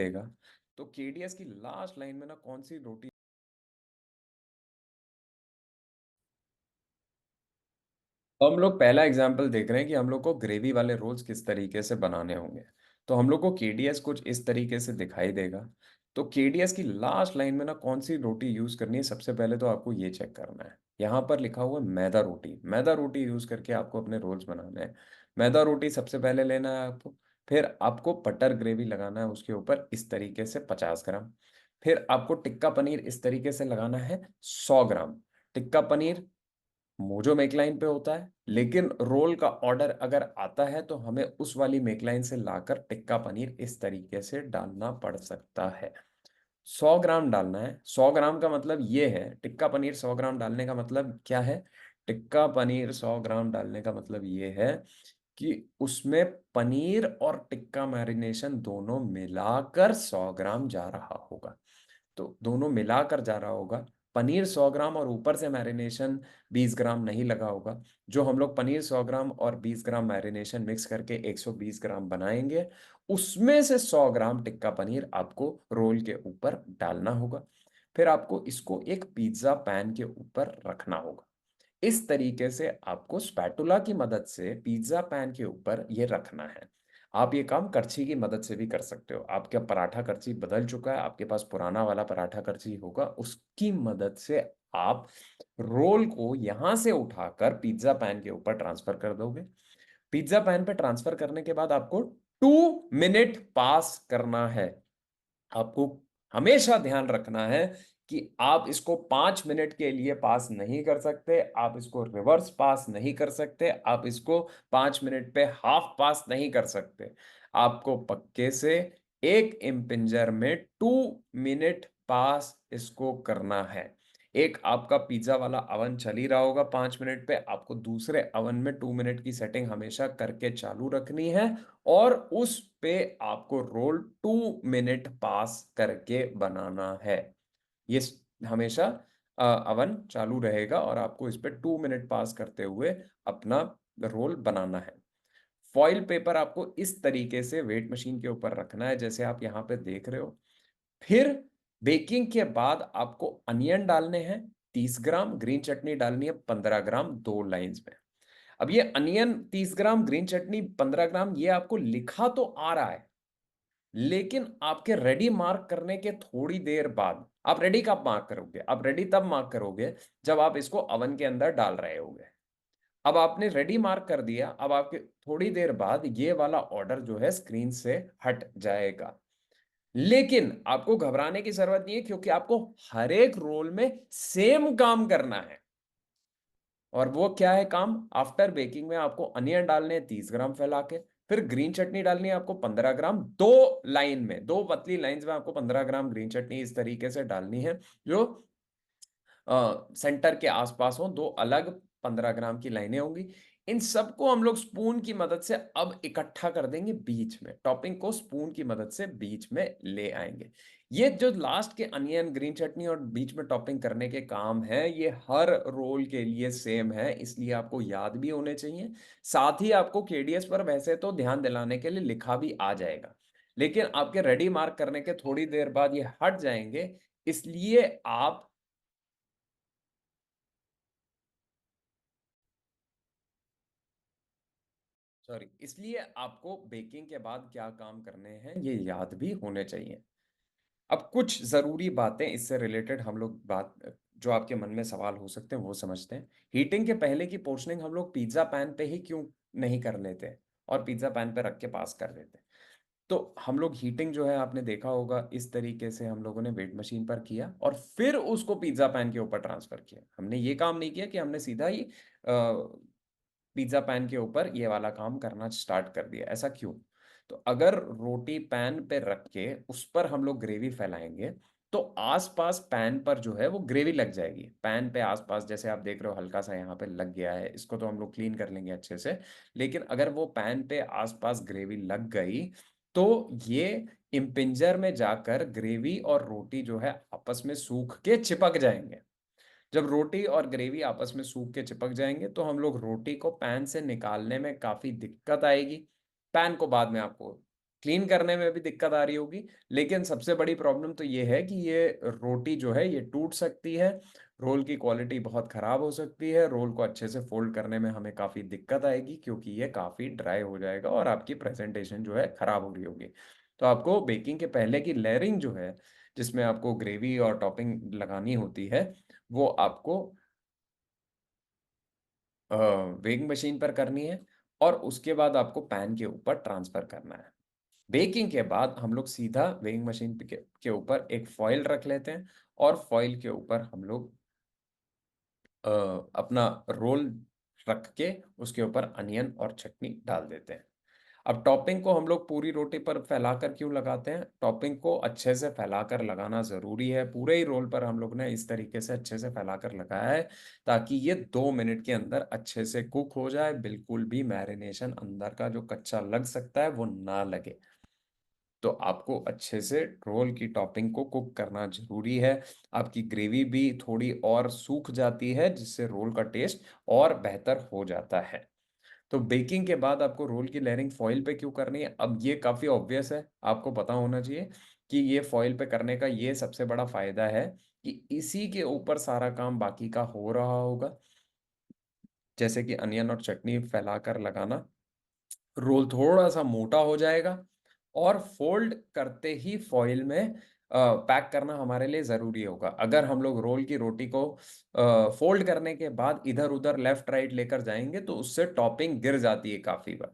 देगा। तो केडीएस की लास्ट लाइन में ना कौन सी रोटी। तो हम लोग पहला एग्जाम्पल देख रहे हैं कि हम लोग को ग्रेवी वाले रोल्स किस तरीके से बनाने होंगे। तो हम लोग को केडीएस कुछ इस तरीके से दिखाई देगा। तो केडीएस की लास्ट लाइन में ना कौन सी रोटी यूज करनी है, सबसे पहले तो आपको ये चेक करना है। यहाँ पर लिखा हुआ है मैदा रोटी। मैदा रोटी यूज करके आपको अपने रोल्स बनाने हैं। मैदा रोटी सबसे पहले लेना है आपको। फिर आपको बटर ग्रेवी लगाना है उसके ऊपर इस तरीके से 50 ग्राम। फिर आपको टिक्का पनीर इस तरीके से लगाना है 100 ग्राम। टिक्का पनीर मोजो मेकलाइन पे होता है, लेकिन रोल का ऑर्डर अगर आता है तो हमें उस वाली मेकलाइन से लाकर टिक्का पनीर इस तरीके से डालना पड़ सकता है। 100 ग्राम डालना है। 100 ग्राम का मतलब ये है, टिक्का पनीर 100 ग्राम डालने का मतलब क्या है। टिक्का पनीर 100 ग्राम डालने का मतलब ये है कि उसमें पनीर और टिक्का मैरिनेशन दोनों मिलाकर 100 ग्राम जा रहा होगा। तो दोनों मिलाकर जा रहा होगा। पनीर 100 ग्राम और ऊपर से मैरिनेशन 20 ग्राम नहीं लगा होगा। जो हम लोग पनीर 100 ग्राम और 20 ग्राम मैरिनेशन मिक्स करके 120 ग्राम बनाएंगे, उसमें से 100 ग्राम टिक्का पनीर आपको रोल के ऊपर डालना होगा। फिर आपको इसको एक पिज्जा पैन के ऊपर रखना होगा। इस तरीके से आपको स्पैटुला की मदद से पिज्जा पैन के ऊपर ये रखना है। आप ये काम करछी की मदद से भी कर सकते हो। आपका पराठा करछी बदल चुका है, आपके पास पुराना वाला पराठा करछी होगा, उसकी मदद से आप रोल को यहां से उठाकर पिज्जा पैन के ऊपर ट्रांसफर कर दोगे। पिज्जा पैन पे ट्रांसफर करने के बाद आपको 2 मिनट पास करना है। आपको हमेशा ध्यान रखना है कि आप इसको 5 मिनट के लिए पास नहीं कर सकते, आप इसको रिवर्स पास नहीं कर सकते, आप इसको 5 मिनट पे हाफ पास नहीं कर सकते। आपको पक्के से एक इम्पिंजर में 2 मिनट पास इसको करना है। एक आपका पिज्जा वाला अवन चल ही रहा होगा 5 मिनट पे, आपको दूसरे अवन में 2 मिनट की सेटिंग हमेशा करके चालू रखनी है। और उस पे आपको रोल 2 मिनट पास करके बनाना है। ये हमेशा अवन चालू रहेगा और आपको इस पे 2 मिनट पास करते हुए अपना रोल बनाना है। फॉइल पेपर आपको इस तरीके से वेट मशीन के ऊपर रखना है जैसे आप यहाँ पे देख रहे हो। फिर बेकिंग के बाद आपको अनियन डालने हैं 30 ग्राम, ग्रीन चटनी डालनी है 15 ग्राम, 2 लाइंस में। अब ये अनियन 30 ग्राम, ग्रीन चटनी 15 ग्राम, ये आपको लिखा तो आ रहा है, लेकिन आपके रेडी मार्क करने के थोड़ी देर बाद आप रेडी कब मार्क करोगे? आप रेडी तब मार्क करोगे जब आप इसको अवन के अंदर डाल रहे होगे। अब आपने रेडी मार्क कर दिया, अब आपके थोड़ी देर बाद ये वाला ऑर्डर जो है स्क्रीन से हट जाएगा। लेकिन आपको घबराने की जरूरत नहीं है, क्योंकि आपको हर एक रोल में सेम काम करना है। और वो क्या है काम? आफ्टर बेकिंग में आपको अनियन डालने हैं 30 ग्राम फैला के, फिर ग्रीन चटनी डालनी है आपको 15 ग्राम, 2 लाइन में, 2 पतली लाइंस में आपको 15 ग्राम ग्रीन चटनी इस तरीके से डालनी है, जो सेंटर के आसपास हो। 2 अलग 15 ग्राम की लाइनें होंगी। इन सबको हम लोग स्पून की मदद से अब इकट्ठा कर देंगे बीच में। टॉपिंग को स्पून की मदद से बीच में ले आएंगे। ये जो लास्ट के अनियन, ग्रीन चटनी और बीच में टॉपिंग करने के काम है, ये हर रोल के लिए सेम है, इसलिए आपको याद भी होने चाहिए। साथ ही आपको केडीएस पर वैसे तो ध्यान दिलाने के लिए लिखा भी आ जाएगा, लेकिन आपके रेडी मार्क करने के थोड़ी देर बाद ये हट जाएंगे। इसलिए आप इसलिए आपको बेकिंग के बाद क्या काम करने हैं ये याद भी होने चाहिए। अब कुछ जरूरी बातें इससे रिलेटेड हम लोग बात, जो आपके मन में सवाल हो सकते हैं वो समझते हैं। हीटिंग के पहले की पोर्शनिंग हम लोग पिज्जा पैन पे ही क्यों नहीं कर लेते और पिज्जा पैन पे रख के पास कर देते? तो हम लोग हीटिंग जो है, आपने देखा होगा, इस तरीके से हम लोगों ने वेट मशीन पर किया और फिर उसको पिज्जा पैन के ऊपर ट्रांसफर किया। हमने ये काम नहीं किया कि हमने सीधा ही पिज्जा पैन के ऊपर ये वाला काम करना स्टार्ट कर दिया। ऐसा क्यों? तो अगर रोटी पैन पे रख के उस पर हम लोग ग्रेवी फैलाएंगे, तो आसपास पैन पर जो है वो ग्रेवी लग जाएगी। पैन पे आसपास जैसे आप देख रहे हो हल्का सा यहाँ पे लग गया है, इसको तो हम लोग क्लीन कर लेंगे अच्छे से। लेकिन अगर वो पैन पे आसपास ग्रेवी लग गई, तो ये इम्पिंजर में जाकर ग्रेवी और रोटी जो है आपस में सूख के चिपक जाएंगे। जब रोटी और ग्रेवी आपस में सूख के चिपक जाएंगे, तो हम लोग रोटी को पैन से निकालने में काफी दिक्कत आएगी। पैन को बाद में आपको क्लीन करने में भी दिक्कत आ रही होगी। लेकिन सबसे बड़ी प्रॉब्लम तो ये है कि ये रोटी जो है ये टूट सकती है, रोल की क्वालिटी बहुत खराब हो सकती है, रोल को अच्छे से फोल्ड करने में हमें काफ़ी दिक्कत आएगी क्योंकि ये काफ़ी ड्राई हो जाएगा और आपकी प्रेजेंटेशन जो है खराब हो रही होगी। तो आपको बेकिंग के पहले की लेयरिंग जो है, जिसमें आपको ग्रेवी और टॉपिंग लगानी होती है, वो आपको वेइंग मशीन पर करनी है और उसके बाद आपको पैन के ऊपर ट्रांसफर करना है। बेकिंग के बाद हम लोग सीधा वेइंग मशीन के ऊपर एक फॉइल रख लेते हैं और फॉइल के ऊपर हम लोग अ, अपना रोल रख के उसके ऊपर अनियन और चटनी डाल देते हैं। अब टॉपिंग को हम लोग पूरी रोटी पर फैलाकर क्यों लगाते हैं? टॉपिंग को अच्छे से फैलाकर लगाना ज़रूरी है। पूरे ही रोल पर हम लोग ने इस तरीके से अच्छे से फैलाकर लगाया है ताकि ये 2 मिनट के अंदर अच्छे से कुक हो जाए, बिल्कुल भी मैरिनेशन अंदर का जो कच्चा लग सकता है वो ना लगे। तो आपको अच्छे से रोल की टॉपिंग को कुक करना जरूरी है। आपकी ग्रेवी भी थोड़ी और सूख जाती है जिससे रोल का टेस्ट और बेहतर हो जाता है। तो बेकिंग के बाद आपको रोल की लेयरिंग फॉइल पे क्यों करनी है? अब ये काफी ऑब्वियस है, आपको पता होना चाहिए कि ये फॉइल पे करने का ये सबसे बड़ा फायदा है कि इसी के ऊपर सारा काम बाकी का हो रहा होगा, जैसे कि अनियन और चटनी फैलाकर लगाना। रोल थोड़ा सा मोटा हो जाएगा और फोल्ड करते ही फॉइल में पैक करना हमारे लिए ज़रूरी होगा। अगर हम लोग रोल की रोटी को फोल्ड करने के बाद इधर उधर लेफ्ट राइट लेकर जाएंगे तो उससे टॉपिंग गिर जाती है काफ़ी बार।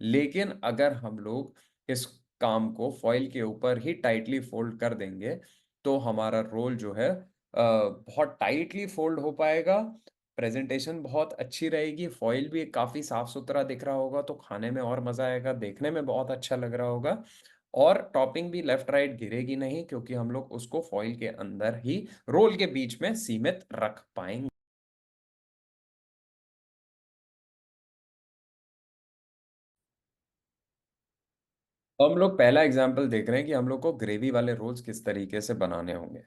लेकिन अगर हम लोग इस काम को फॉइल के ऊपर ही टाइटली फोल्ड कर देंगे तो हमारा रोल जो है बहुत टाइटली फोल्ड हो पाएगा, प्रेजेंटेशन बहुत अच्छी रहेगी, फॉइल भी काफ़ी साफ सुथरा दिख रहा होगा तो खाने में और मज़ा आएगा, देखने में बहुत अच्छा लग रहा होगा। और टॉपिंग भी लेफ्ट राइट गिरेगी नहीं क्योंकि हम लोग उसको फॉइल के अंदर ही रोल के बीच में सीमित रख पाएंगे। तो हम लोग पहला एग्जाम्पल देख रहे हैं कि हम लोग को ग्रेवी वाले रोल्स किस तरीके से बनाने होंगे।